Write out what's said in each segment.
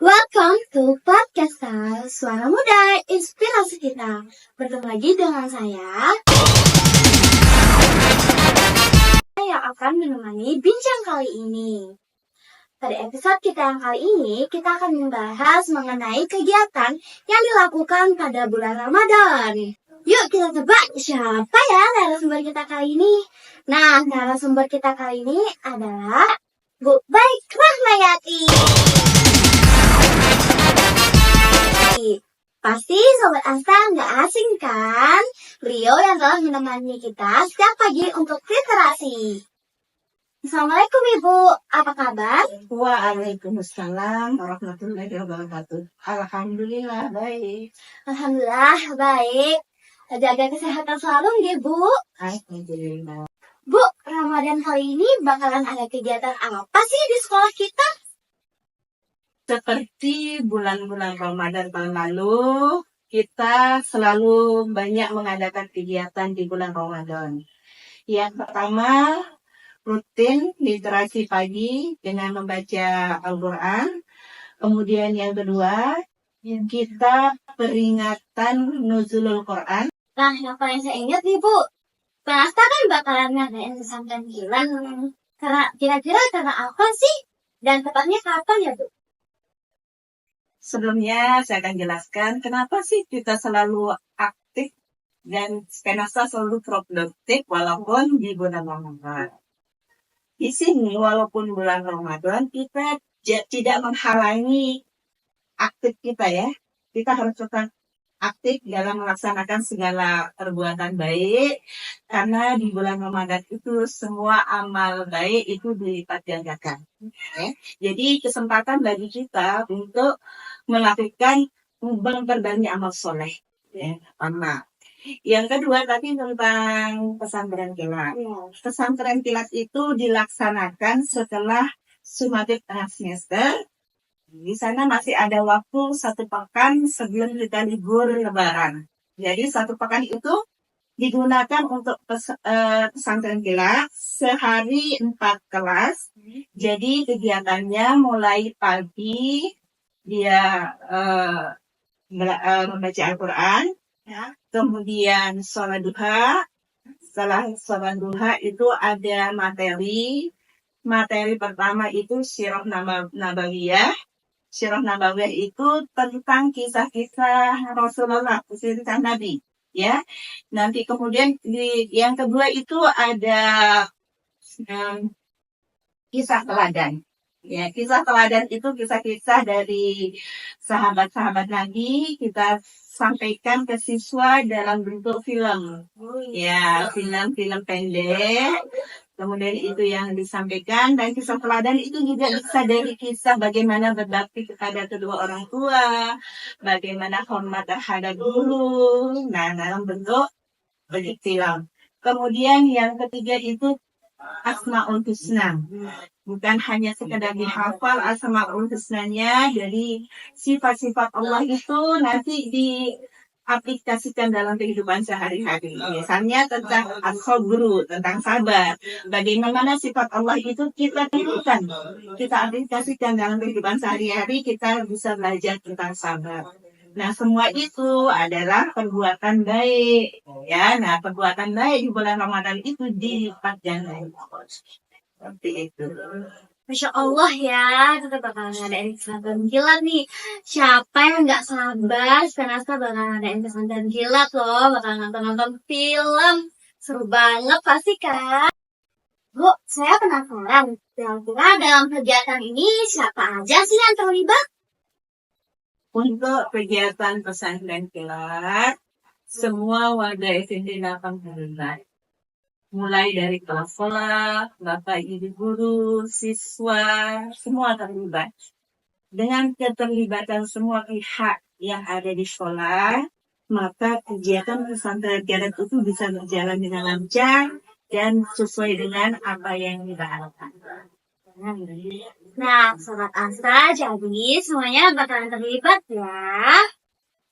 Welcome to podcast Suara Muda Inspirasi Kita. Bertemu lagi dengan saya yang akan menemani bincang kali ini. Pada episode kita yang kali ini, kita akan membahas mengenai kegiatan yang dilakukan pada bulan Ramadan. Yuk kita tebak siapa ya narasumber kita kali ini. Nah, narasumber kita kali ini adalah Bu Baik Rahmayati. Pasti Sobat Asta nggak asing kan? Beliau yang telah menemani kita setiap pagi untuk literasi. Assalamualaikum Ibu, apa kabar? Waalaikumsalam warahmatullahi wabarakatuh. Alhamdulillah baik. Alhamdulillah baik. Jaga kesehatan selalu nggih Bu. Alhamdulillah. Bu, Ramadan kali ini bakalan ada kegiatan apa sih di sekolah kita? Seperti bulan-bulan Ramadan tahun lalu, kita selalu banyak mengadakan kegiatan di bulan Ramadan. Yang pertama, rutin literasi pagi dengan membaca Al-Quran. Kemudian yang kedua, kita peringatan Nuzulul Quran. Nah, yang paling saya ingat nih Bu, Asta kan bakalan ngadain pesantren kilat. Kira-kira karena apa sih? Dan tepatnya kapan ya Bu? Sebelumnya saya akan jelaskan kenapa sih kita selalu aktif dan Spenasa selalu produktif walaupun di bulan Ramadan. Di sini walaupun bulan Ramadan kita tidak menghalangi aktif kita ya. Kita harus tetap aktif dalam melaksanakan segala perbuatan baik karena di bulan Ramadan itu semua amal baik itu dilipat gandakan. Okay? Jadi kesempatan bagi kita untuk melakukan memperbanyak amal soleh. Ya, pertama. Yang kedua tadi tentang pesantren kilat. Pesantren kilat itu dilaksanakan setelah sumatif tengah semester. Di sana masih ada waktu 1 pekan sebelum kita libur lebaran. Jadi 1 pekan itu digunakan untuk pesantren kilat sehari 4 kelas. Jadi kegiatannya mulai pagi dia membaca Al-Quran, ya. Kemudian sholat duha. Setelah sholat duha itu ada materi. Materi pertama itu Sirah Nabawiyah. Sirah Nabawiyah itu tentang kisah-kisah Rasulullah, kisah Nabi. Ya, nanti kemudian yang kedua itu ada kisah teladan. Ya, kisah teladan itu kisah-kisah dari sahabat-sahabat Nabi kita sampaikan ke siswa dalam bentuk film. Ya, film-film pendek. Kemudian itu yang disampaikan dan kisah teladan itu juga bisa dari kisah bagaimana berbakti kepada kedua orang tua, bagaimana hormat terhadap guru. Nah, dalam bentuk film. Kemudian yang ketiga itu Asmaul Husna. Bukan hanya sekedar dihafal Asmaul Husnanya, jadi sifat-sifat Allah itu nanti diaplikasikan dalam kehidupan sehari-hari. Misalnya tentang as-sabru, tentang sabar. Bagaimana sifat Allah itu kita tirukan, kita aplikasikan dalam kehidupan sehari-hari, kita bisa belajar tentang sabar. Nah, semua itu adalah perbuatan baik. Ya, nah perbuatan baik di bulan Ramadan itu dilipat ganda. Seperti itu. Masya Allah ya, kita bakalan ngadain pesantren kilat nih. Siapa yang nggak sabar, sekarang bakalan ngadain pesantren kilat loh, bakalan nonton film. Seru banget pasti kan? Bu, saya penasaran, kira-kira dalam kegiatan ini siapa aja sih yang terlibat? Untuk kegiatan pesantren kilat, semua warga SMP 8 terlibat. Mulai dari kelas sekolah, bapak ibu guru, siswa, semua terlibat. Dengan keterlibatan semua pihak yang ada di sekolah, maka kegiatan pesantren kilat itu bisa berjalan dengan lancar dan sesuai dengan apa yang kita harapkan. Nah, Sobat Asta, jadi semuanya bakalan terlibat ya.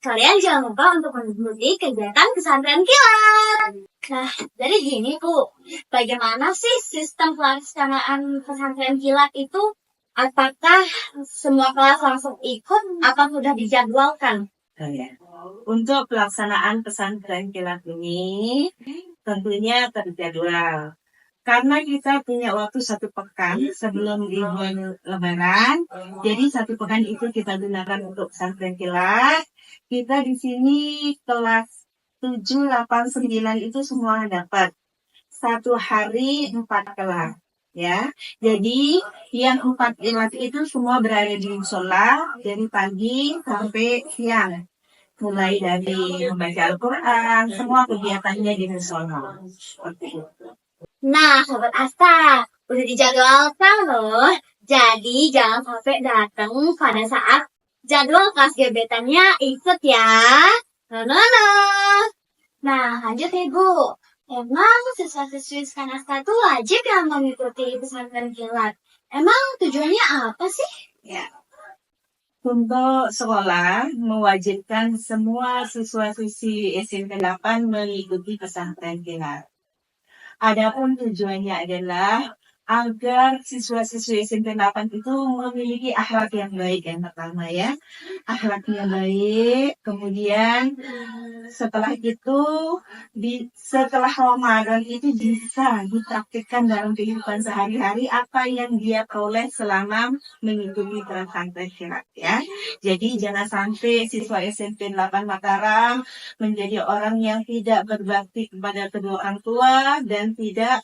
Kalian jangan lupa untuk mengikuti kegiatan pesantren kilat. Nah, dari gini Bu, bagaimana sih sistem pelaksanaan pesantren kilat itu? Apakah semua kelas langsung ikut atau sudah dijadwalkan? Oh, ya. Untuk pelaksanaan pesantren kilat ini tentunya terjadwal. Karena kita punya waktu 1 pekan sebelum liburan Lebaran, jadi 1 pekan itu kita gunakan untuk pesantren kilat. Kita di sini kelas 7, 8, 9 itu semua dapat 1 hari 4 kelas. Ya, jadi yang 4 kelas itu semua berada di musola dari pagi sampai siang. Mulai dari membaca Al-Quran, semua kegiatannya di musola. Seperti itu. Nah, Sobat Asta, udah dijadwalkan loh. Jadi jangan sampai datang pada saat jadwal kelas gebetannya ikut ya. Nono. Nah, lanjut Ibu. Emang siswa-siswi Skanasta tuh wajib yang mengikuti pesantren kilat. Emang tujuannya apa sih? Ya. Untuk sekolah mewajibkan semua siswa-siswi SMP 8 mengikuti pesantren kilat. Adapun tujuannya adalah agar siswa-siswi SMP 8 itu memiliki akhlak yang baik yang pertama ya. Akhlaknya baik, kemudian setelah itu setelah Ramadan itu bisa dipraktikkan dalam kehidupan sehari-hari apa yang dia peroleh selama mengikuti pesantren kilat ya. Jadi jangan sampai siswa SMP 8 Mataram menjadi orang yang tidak berbakti kepada kedua orang tua dan tidak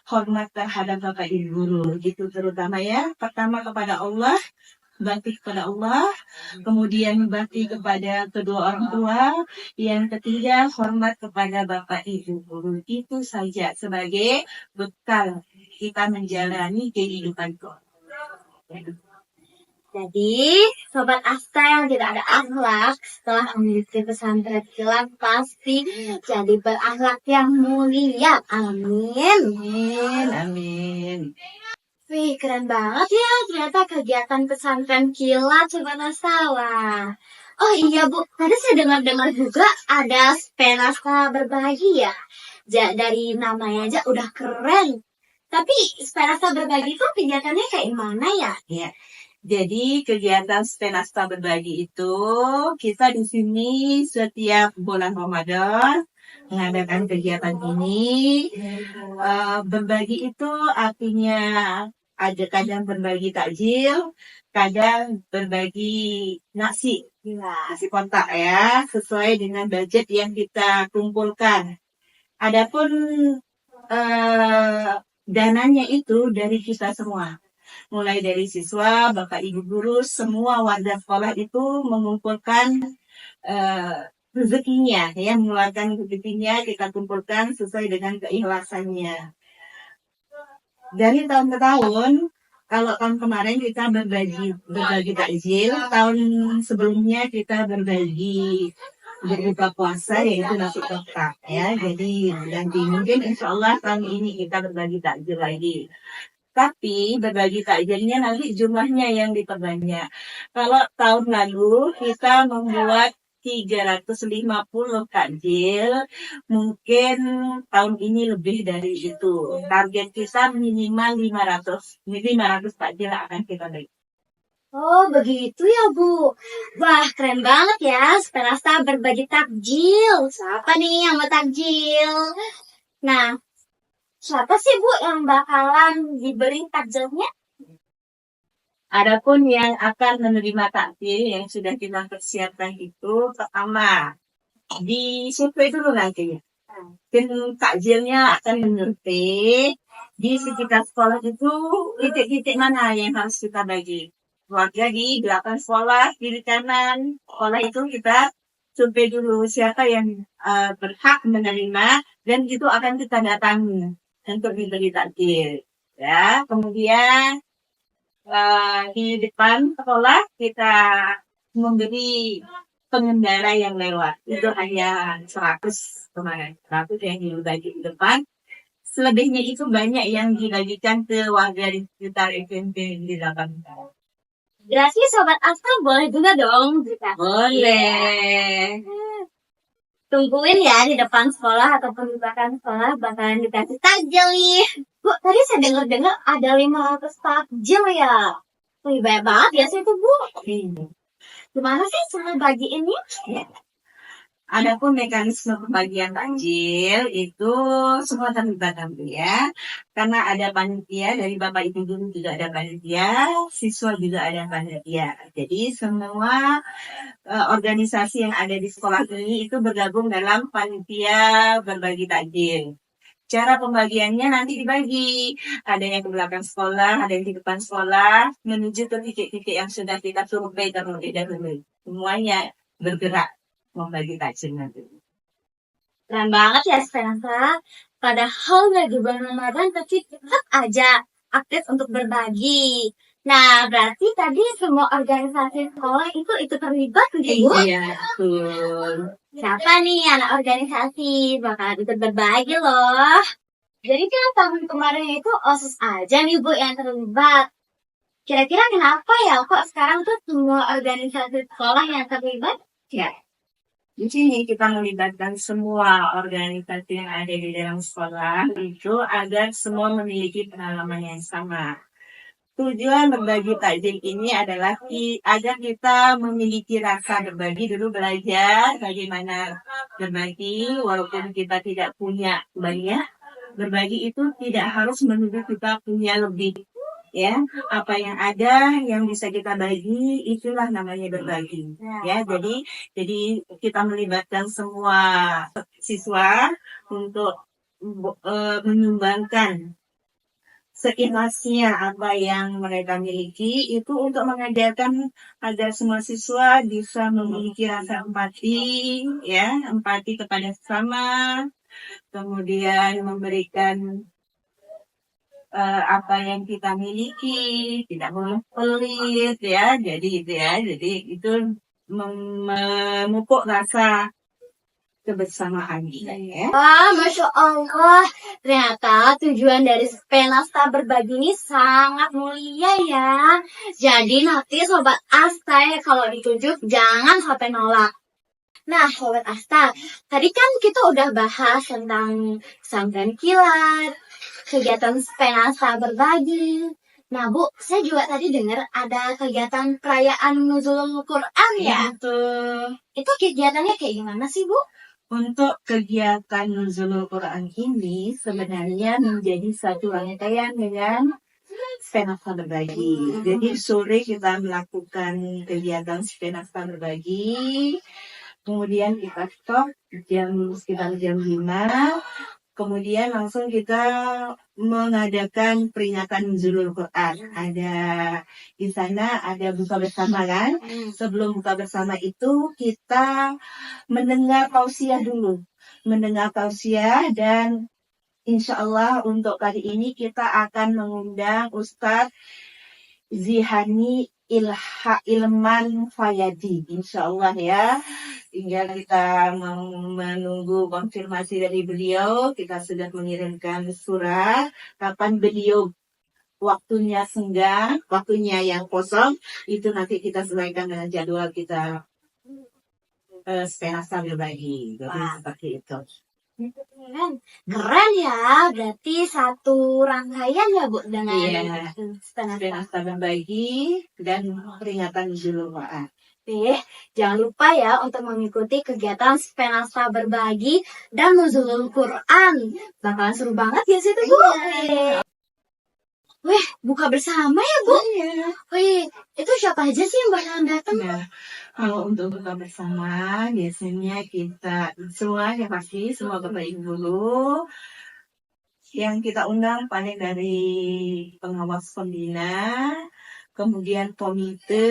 hormat terhadap bapak ibu guru. Gitu terutama ya. Pertama kepada Allah, bakti kepada Allah, kemudian bakti kepada kedua orang tua, yang ketiga hormat kepada bapak ibu guru. Itu saja sebagai bekal kita menjalani kehidupan. Jadi, Sobat Asta yang tidak ada akhlak setelah mengikuti pesantren kilat pasti jadi berakhlak yang mulia. Amin. Amin, amin. Wih, keren banget ya ternyata kegiatan pesantren kilat Sobat Asta. Wah. Oh iya Bu, tadi saya dengar-dengar juga ada Spenasta berbagi ya. Dari namanya aja udah keren. Tapi Spenasta berbagi itu kegiatannya kayak mana ya? Ya. Jadi kegiatan Spenasta berbagi itu kita di sini setiap bulan Ramadan mengadakan kegiatan ini. Berbagi itu artinya ada kadang berbagi takjil, kadang berbagi nasi kontak ya, sesuai dengan budget yang kita kumpulkan. Adapun dananya itu dari kita semua. Mulai dari siswa, bapak ibu guru, semua warga sekolah itu mengumpulkan rezekinya, ya, mengeluarkan rezekinya kita kumpulkan sesuai dengan keikhlasannya. Dari tahun ke tahun, kalau tahun kemarin kita berbagi takjil, tahun sebelumnya kita berbagi berbuka puasa yaitu nasi kotak ya. Jadi nanti mungkin insya Allah tahun ini kita berbagi takjil lagi. Tapi berbagi takjilnya nanti jumlahnya yang diperbanyak. Kalau tahun lalu kita membuat 350 takjil, mungkin tahun ini lebih dari itu. Target kita minimal 500 takjil akan kita bagi. Oh, begitu ya, Bu. Wah, keren banget ya. Spenasta berbagi takjil. Siapa nih yang mau takjil? Nah, siapa sih, Bu, yang bakalan diberi takjilnya? Adapun yang akan menerima takjil yang sudah kita persiapkan itu pertama di survei dulu nanti. Dan takjilnya akan menyuntik di sekitar sekolah itu titik-titik mana yang harus kita bagi. Keluarga di 8 sekolah kiri kanan sekolah itu kita survei dulu siapa yang berhak menerima dan itu akan kita datangi untuk diberi takjil. Ya, kemudian di depan sekolah kita memberi pengendara yang lewat. Itu hanya 100 kemarin. 100 yang dibagi di depan. Selebihnya itu banyak yang dibagikan ke warga di sekitar SMP di 8. Berarti Sobat Asta boleh juga dong kita. Boleh. Tungguin ya di depan sekolah ataupun di belakang sekolah bakalan dikasih takjil nih. Bu, tadi saya dengar-dengar ada 500 takjil ya. Wih, banyak banget ya sih itu, Bu. Iya. Gimana sih cara bagiinnya? Adapun mekanisme pembagian takjil itu semua terlibat nanti ya. Karena ada panitia, dari Bapak Ibu guru juga ada panitia, siswa juga ada panitia. Jadi semua organisasi yang ada di sekolah ini itu bergabung dalam panitia berbagi takjil. Cara pembagiannya nanti dibagi. Ada yang di belakang sekolah, ada yang di depan sekolah, menuju ke titik-titik yang sudah kita survei terlebih dahulu. Semuanya bergerak membagi takjil nanti. Keren banget ya, Spensa. Padahal nggak di bulan Ramadan, tapi tetap aja aktif untuk berbagi. Nah, berarti tadi semua organisasi sekolah itu terlibat gitu, Bu? Iya, betul. Siapa nih anak organisasi bakal ikut berbagi loh. Jadi kan tahun kemarin itu OSIS aja nih, Bu, yang terlibat. Kira-kira kenapa ya kok sekarang tuh semua organisasi sekolah yang terlibat? Ya, di sini kita melibatkan semua organisasi yang ada di dalam sekolah itu agar semua memiliki pengalaman yang sama. Tujuan berbagi takjil ini adalah agar kita memiliki rasa berbagi, dulu belajar bagaimana berbagi walaupun kita tidak punya banyak. Berbagi itu tidak harus menuntut kita punya lebih. Ya, apa yang ada yang bisa kita bagi itulah namanya berbagi. Ya, jadi kita melibatkan semua siswa untuk menyumbangkan seikhlasnya apa yang mereka miliki itu untuk mengajarkan agar semua siswa bisa memiliki rasa empati, ya, empati kepada sesama, kemudian memberikan apa yang kita miliki, tidak boleh pelit, ya, jadi itu memupuk rasa kebersamaan kita, ya. Wah, Masya Allah. Ternyata tujuan dari Penasta berbagi ini sangat mulia ya. Jadi nanti Sobat Asta kalau ditunjuk jangan sampai nolak. Nah, Sobat Asta, tadi kan kita udah bahas tentang pesantren kilat, kegiatan Penasta berbagi. Nah, Bu, saya juga tadi dengar ada kegiatan perayaan Nuzulul Quran ya. Itu kegiatannya kayak gimana sih, Bu? Untuk kegiatan Nuzulul Quran ini sebenarnya menjadi satu rangkaian dengan Penasta berbagi. Jadi sore kita melakukan kegiatan Penasta berbagi, kemudian kita stop sekitar jam 5, kemudian langsung kita mengadakan peringatan Nuzulul Quran. Ada di sana ada buka bersama kan. Sebelum buka bersama itu kita mendengar tausiah dulu. Mendengar tausiah dan insya Allah untuk kali ini kita akan mengundang Ustadz Zihani Ilman Fayadi, insya Allah ya. Tinggal kita menunggu konfirmasi dari beliau. Kita sudah mengirimkan surat kapan beliau waktunya senggang, waktunya yang kosong, itu nanti kita sesuaikan dengan jadwal kita Penasta berbagi. Jadi seperti itu. Keren ya, berarti satu rangkaian ya Bu dengan Penasta berbagi dan peringatan Nuzulul Quran. Jangan lupa ya untuk mengikuti kegiatan Penasta berbagi dan Nuzulul Quran. Bakalan seru banget ya situ Bu. Wih, buka bersama ya Bu. Wih, itu siapa aja sih yang bakalan datang? Nah, kalau untuk buka bersama biasanya kita semua ya pasti semua Bapak Ibu guru yang kita undang paling dari pengawas pembina, kemudian komite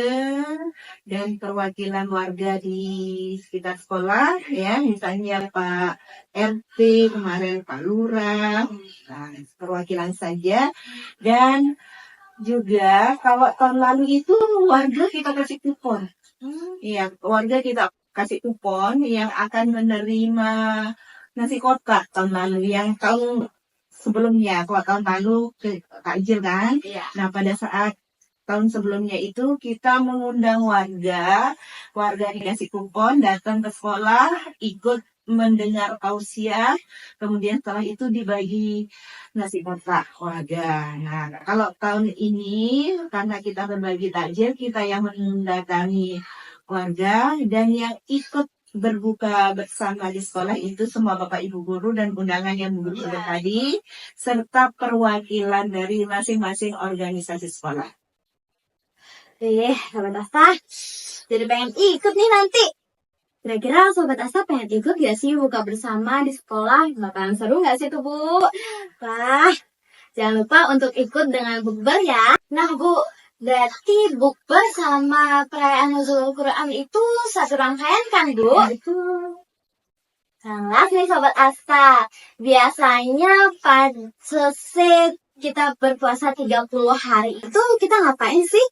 dan perwakilan warga di sekitar sekolah, ya, misalnya Pak RT kemarin, Pak Lurah, nah, perwakilan saja. Dan juga kalau tahun lalu itu warga kita kasih kupon, iya, warga kita kasih kupon yang akan menerima nasi kotak tahun lalu, yang tahun sebelumnya, kalau tahun lalu takjil kan. Nah, pada saat tahun sebelumnya itu kita mengundang warga dikasih kupon datang ke sekolah, ikut mendengar tausiah, kemudian setelah itu dibagi nasi kotak warga. Nah, kalau tahun ini karena kita berbagi takjil, kita yang mendatangi warga dan yang ikut berbuka bersama di sekolah itu semua Bapak Ibu guru dan undangan yang mengikuti tadi, serta perwakilan dari masing-masing organisasi sekolah. Sobat Asta, jadi pengen ikut nih nanti. Kira-kira Sobat Asta pengen ikut gak sih buka bersama di sekolah? Bakalan seru gak sih tuh, Bu? Wah, jangan lupa untuk ikut dengan bukber ya. Nah, Bu, berarti bukber sama perayaan Nuzulul Quran itu satu rangkaian kan, Bu? Itu Salah nih Sobat Asta. Biasanya pada selesai kita berpuasa 30 hari itu kita ngapain sih?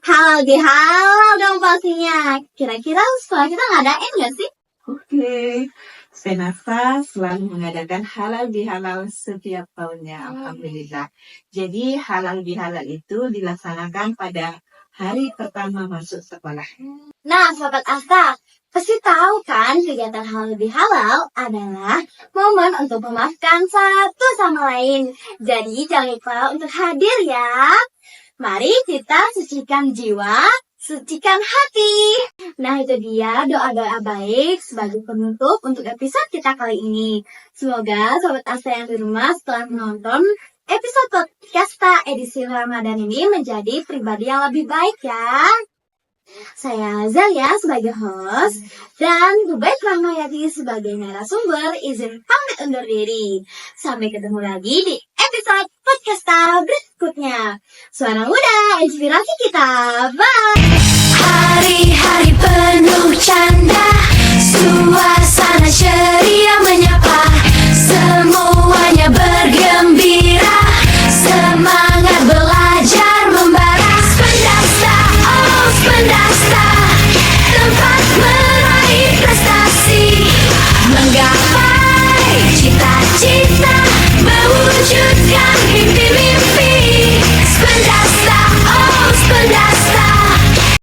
Halal bihalal dong pastinya. Kira-kira sekolah kita ngadain gak sih? oke. Senasa selalu mengadakan halal bihalal setiap tahunnya, alhamdulillah. Jadi halal bihalal itu dilaksanakan pada hari pertama masuk sekolah. Nah, Sobat Asta, pasti tahu kan kegiatan halal bihalal adalah momen untuk memaafkan satu sama lain. Jadi jangan lupa untuk hadir ya. Mari kita sucikan jiwa, sucikan hati. Nah, itu dia doa-doa baik sebagai penutup untuk episode kita kali ini. Semoga Sobat Asta yang di rumah setelah menonton episode podcast edisi Ramadan ini menjadi pribadi yang lebih baik ya. Saya Zalia sebagai host dan Gubaik Rahmayati sebagai narasumber izin pamit undur diri. Sampai ketemu lagi di episode podcast berikutnya. Suara muda, inspirasi kita. Bye! Hari-hari penuh canda, suasana